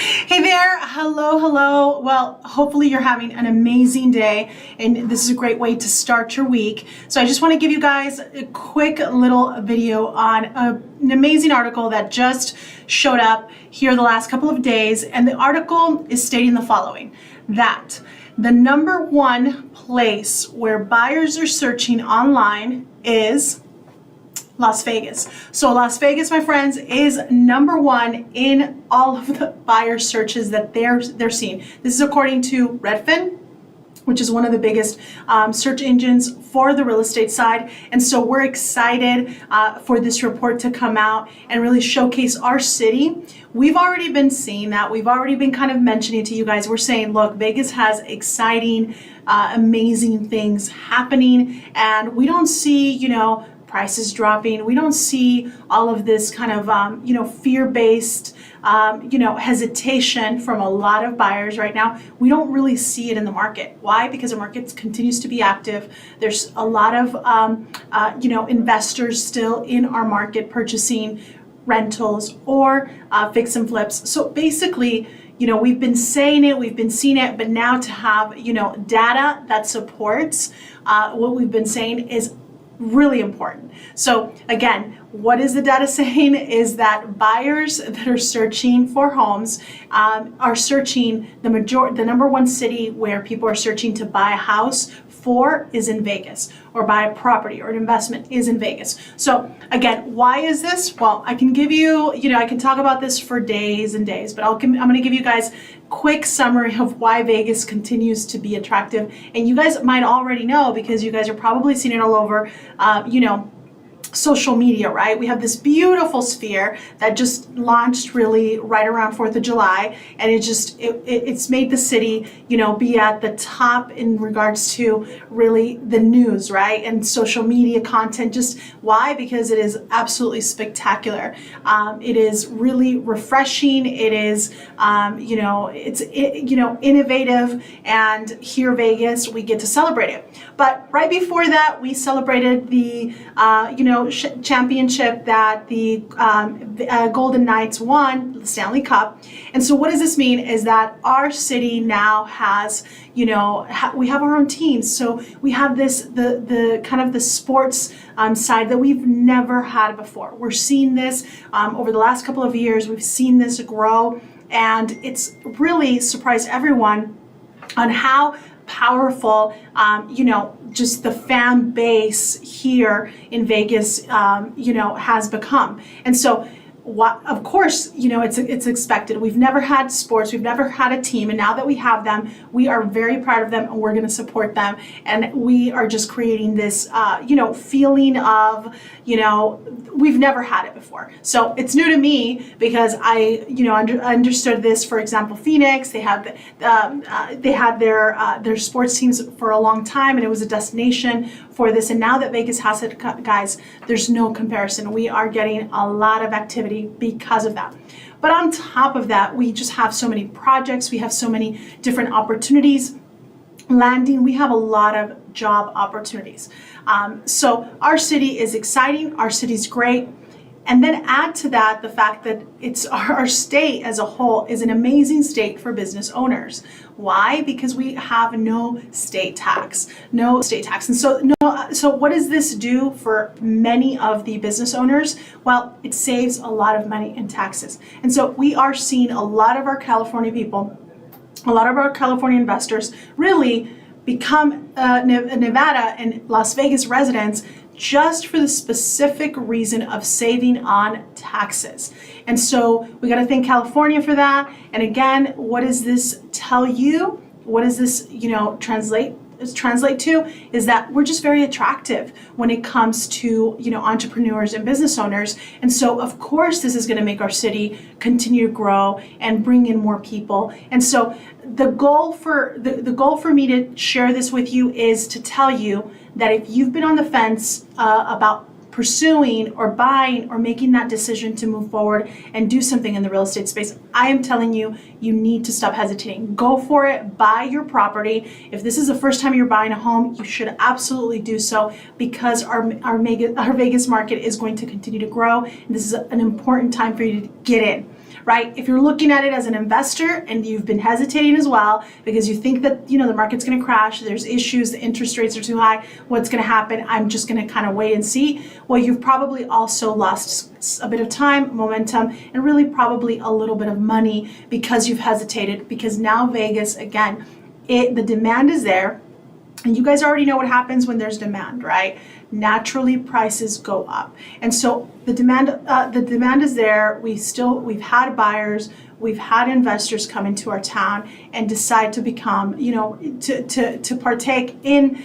Hey there, hello. Well, hopefully you're having an amazing day, and this is a great way to start your week. So I just want to give you guys a quick little video on an amazing article that just showed up here the last couple of days, and the article is stating the following: that the number one place where buyers are searching online is Las Vegas. So Las Vegas, my friends, is number one in all of the buyer searches that they're seeing. This is according to Redfin, which is one of the biggest search engines for the real estate side. And so we're excited for this report to come out and really showcase our city. We've already been seeing that. We've already been kind of mentioning to you guys. We're saying, look, Vegas has exciting, amazing things happening, and we don't see, prices dropping. We don't see all of this kind of, fear-based, hesitation from a lot of buyers right now. We don't really see it in the market. Why? Because the market continues to be active. There's a lot of, investors still in our market purchasing rentals or fix and flips. So basically, we've been saying it, we've been seeing it, but now to have, data that supports what we've been saying is really important. So again, what is the data saying is that buyers that are searching for homes are searching the number one city where people are searching to buy a house for is in Vegas, or buy a property or an investment is in Vegas. So again, why is this? Well, I can give you, I can talk about this for days and days, but I'm going to give you guys quick summary of why Vegas continues to be attractive. And you guys might already know, because you guys are probably seeing it all over, social media, right? We have this beautiful sphere that just launched really right around 4th of July, and it's made the city, be at the top in regards to really the news, right? And social media content. Just why? Because it is absolutely spectacular. It is really refreshing. It is, innovative, and here Vegas, we get to celebrate it. But right before that, we celebrated the, championship that the Golden Knights won, the Stanley Cup. And so what does this mean is that our city now has, we have our own teams. So we have the kind of the sports side that we've never had before. We're seeing this over the last couple of years. We've seen this grow, and it's really surprised everyone on how powerful, just the fan base here in Vegas, has become. And so, of course, it's expected. We've never had sports, we've never had a team, and now that we have them, we are very proud of them, and we're going to support them. And we are just creating this, feeling of, we've never had it before. So it's new to me, because I understood this. For example, Phoenix, they had their sports teams for a long time, and it was a destination for this. And now that Vegas has it, guys, there's no comparison. We are getting a lot of activity because of that. But on top of that, we just have so many projects. We have so many different opportunities landing. We have a lot of job opportunities. So our city is exciting. Our city's great. And then add to that the fact that it's our state as a whole is an amazing state for business owners. Why? Because we have no state tax. And so what does this do for many of the business owners? Well, it saves a lot of money in taxes. And so we are seeing a lot of our California people, a lot of our California investors really become Nevada and Las Vegas residents just for the specific reason of saving on taxes. And so we got to thank California for that. And again, what does this tell you? What does this, translate to? Is that we're just very attractive when it comes to, entrepreneurs and business owners. And so of course this is going to make our city continue to grow and bring in more people. And so the goal for me to share this with you is to tell you that if you've been on the fence about pursuing or buying or making that decision to move forward and do something in the real estate space, I am telling you, you need to stop hesitating. Go for it, buy your property. If this is the first time you're buying a home, you should absolutely do so, because our Vegas market is going to continue to grow. And this is an important time for you to get in. right? If you're looking at it as an investor and you've been hesitating as well because you think that, the market's going to crash, there's issues, the interest rates are too high, what's going to happen? I'm just going to kind of wait and see. Well, you've probably also lost a bit of time, momentum, and really probably a little bit of money because you've hesitated, because now Vegas, again, the demand is there. And you guys already know what happens when there's demand, right? Naturally, prices go up. And so the demand is there. We've had buyers, we've had investors come into our town and decide to become, to partake in,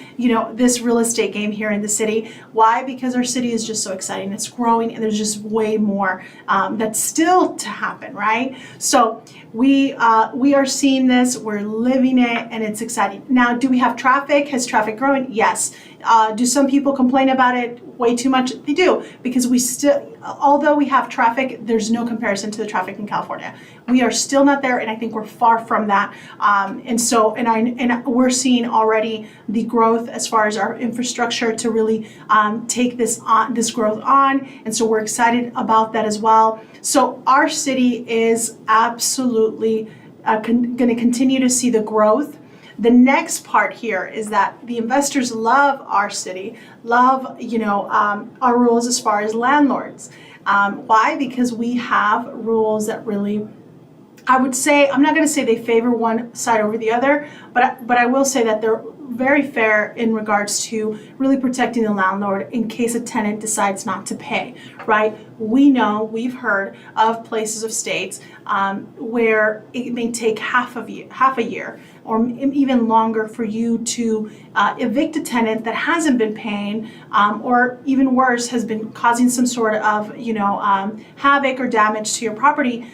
this real estate game here in the city. Why? Because our city is just so exciting. It's growing, and there's just way more that's still to happen, right? So we are seeing this, we're living it, and it's exciting. Now, do we have traffic? Has traffic grown? Yes. Do some people complain about it way too much? They do, because we still, although we have traffic, there's no comparison to the traffic in California. We are still not there, and I think we're far from that. And we're seeing already the growth as far as our infrastructure to really take this growth on, and so we're excited about that as well. So our city is absolutely going to continue to see the growth. The next part here is that the investors love our city, love, our rules as far as landlords. Why? Because we have rules that really, I would say, I'm not going to say they favor one side over the other, but I will say that they're very fair in regards to really protecting the landlord in case a tenant decides not to pay, right? We've heard of places of states where it may take half a year or even longer for you to evict a tenant that hasn't been paying, or even worse, has been causing some sort of havoc or damage to your property.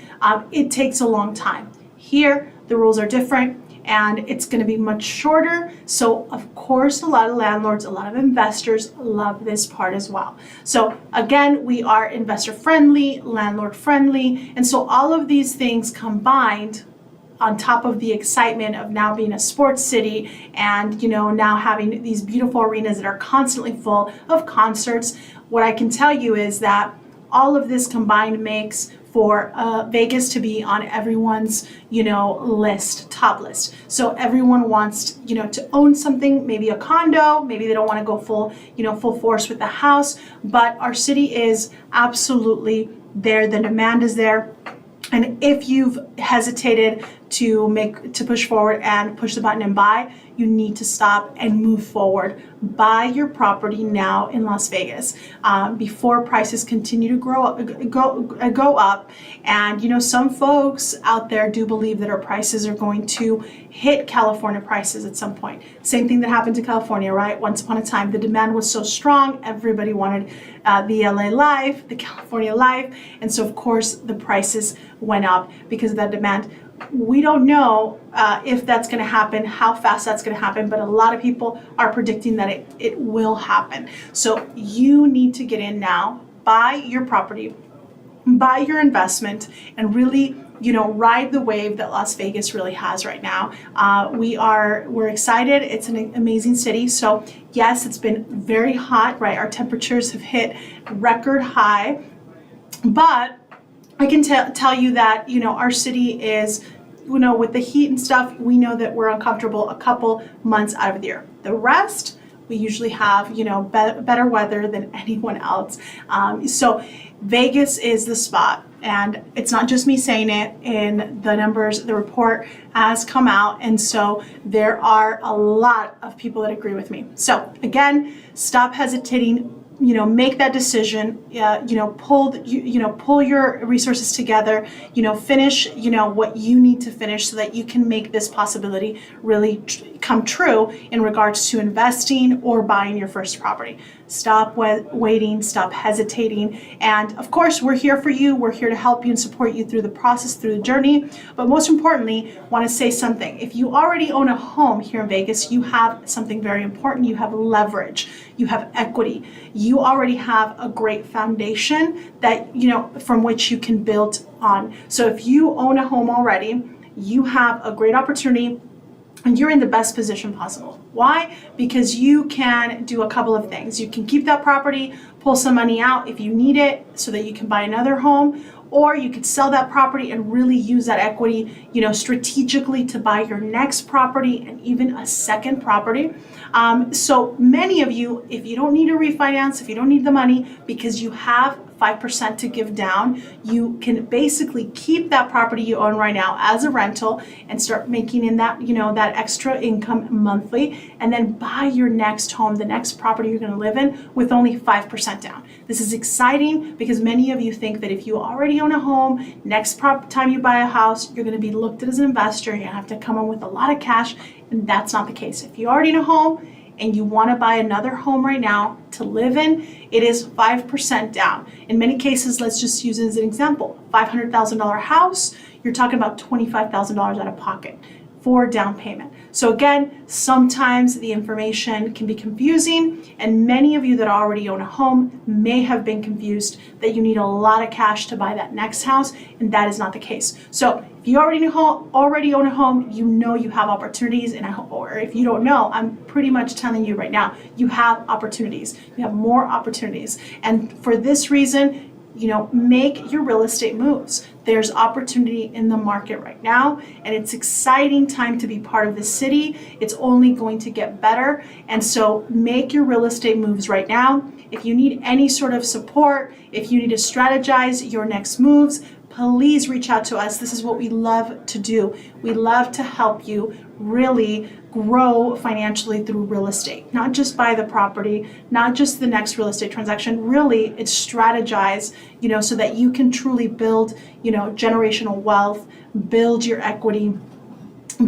It takes a long time. Here, the rules are different, and it's going to be much shorter. So of course, a lot of landlords, a lot of investors love this part as well. So again, we are investor friendly, landlord friendly, and so all of these things combined, on top of the excitement of now being a sports city and now having these beautiful arenas that are constantly full of concerts, what I can tell you is that all of this combined makes for Vegas to be on everyone's top list. So everyone wants to own something, maybe a condo, maybe they don't want to go full force with the house, but our city is absolutely there. The demand is there. And if you've hesitated to push forward and push the button and buy, you need to stop and move forward. Buy your property now in Las Vegas before prices continue to go up. And some folks out there do believe that our prices are going to hit California prices at some point. Same thing that happened to California, right? Once upon a time, the demand was so strong, everybody wanted the LA life, the California life, and so of course the prices went up because of that demand. We don't know if that's going to happen, how fast that's going to happen, but a lot of people are predicting that it will happen. So you need to get in now, buy your property, buy your investment, and really ride the wave that Las Vegas really has right now. We're excited. It's an amazing city. So yes, it's been very hot, right? Our temperatures have hit record high, but I can tell you that our city is, with the heat and stuff, we know that we're uncomfortable a couple months out of the year. The rest, we usually have better weather than anyone else. So Vegas is the spot, and it's not just me saying it. In the numbers, the report has come out, and so there are a lot of people that agree with me. So again, stop hesitating. Make that decision, pull your resources together, finish, what you need to finish so that you can make this possibility really come true in regards to investing or buying your first property. Stop waiting, stop hesitating. And of course, we're here for you. We're here to help you and support you through the process, through the journey. But most importantly, want to say something. If you already own a home here in Vegas, you have something very important. You have leverage, you have equity. You already have a great foundation that, from which you can build on. So if you own a home already, you have a great opportunity and you're in the best position possible. Why? Because you can do a couple of things. You can keep that property, pull some money out if you need it so that you can buy another home, or you could sell that property and really use that equity, strategically to buy your next property and even a second property. So many of you, if you don't need to refinance, if you don't need the money because you have 5% to give down, you can basically keep that property you own right now as a rental and start making in that, that extra income monthly, and then buy your next home, the next property you're going to live in, with only 5% down. This is exciting because many of you think that if you already own a home, next time you buy a house, you're going to be looked at as an investor. You're going to have to come in with a lot of cash, and that's not the case. If you already own a home and you want to buy another home right now to live in, it is 5% down. In many cases, let's just use it as an example, $500,000 house, you're talking about $25,000 out of pocket for down payment. So again, sometimes the information can be confusing, and many of you that already own a home may have been confused that you need a lot of cash to buy that next house, and that is not the case. So if you already own a home, you have opportunities, or if you don't know, I'm pretty much telling you right now, you have opportunities. You have more opportunities, and for this reason, make your real estate moves. There's opportunity in the market right now, and it's exciting time to be part of the city. It's only going to get better, and so make your real estate moves right now. If you need any sort of support, if you need to strategize your next moves, please reach out to us. This is what we love to do. We love to help you really grow financially through real estate, not just buy the property, not just the next real estate transaction. Really, it's strategize, so that you can truly build, generational wealth, build your equity,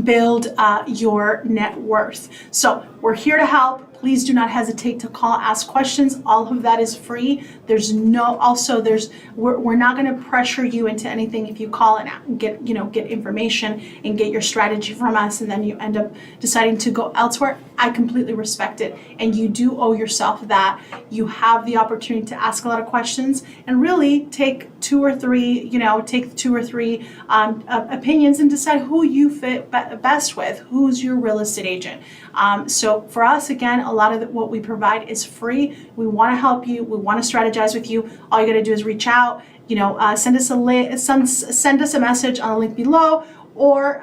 build your net worth. So we're here to help. Please do not hesitate to call, ask questions. All of that is free. We're not going to pressure you into anything. If you call and get information and get your strategy from us, and then you end up deciding to go elsewhere, I completely respect it. And you do owe yourself that. You have the opportunity to ask a lot of questions and really take two or three opinions and decide who you fit best with, who's your real estate agent. So for us, again, a lot of what we provide is free. We want to help you. We want to strategize with you. All you got to do is reach out, send us a message on the link below, or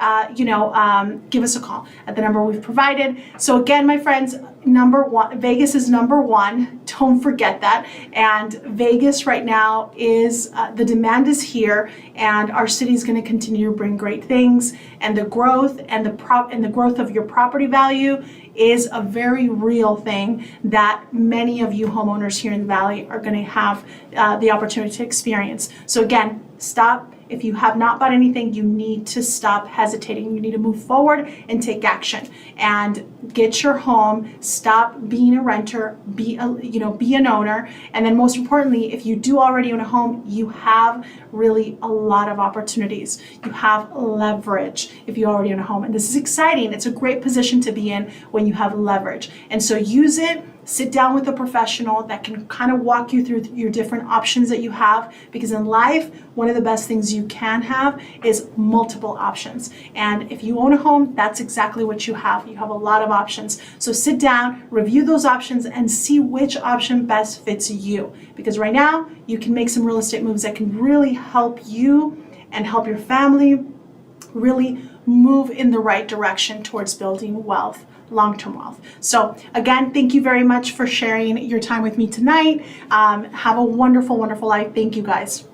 give us a call at the number we've provided. So again, my friends, Vegas is number one. Don't forget that. And Vegas right now is the demand is here, and our city is going to continue to bring great things. And the growth and the growth of your property value is a very real thing that many of you homeowners here in the Valley are going to have the opportunity to experience. So again, stop. If you have not bought anything, you need to stop hesitating. You need to move forward and take action and get your home. Stop being a renter, be an owner. And then most importantly, if you do already own a home, you have really a lot of opportunities. You have leverage if you already own a home. And this is exciting. It's a great position to be in when you have leverage. And so use it. Sit down with a professional that can kind of walk you through your different options that you have, because in life, one of the best things you can have is multiple options. And if you own a home, that's exactly what you have. You have a lot of options. So sit down, review those options, and see which option best fits you. Because right now, you can make some real estate moves that can really help you and help your family really move in the right direction towards building wealth, long-term wealth. So again, thank you very much for sharing your time with me tonight. Have a wonderful, wonderful life. Thank you guys.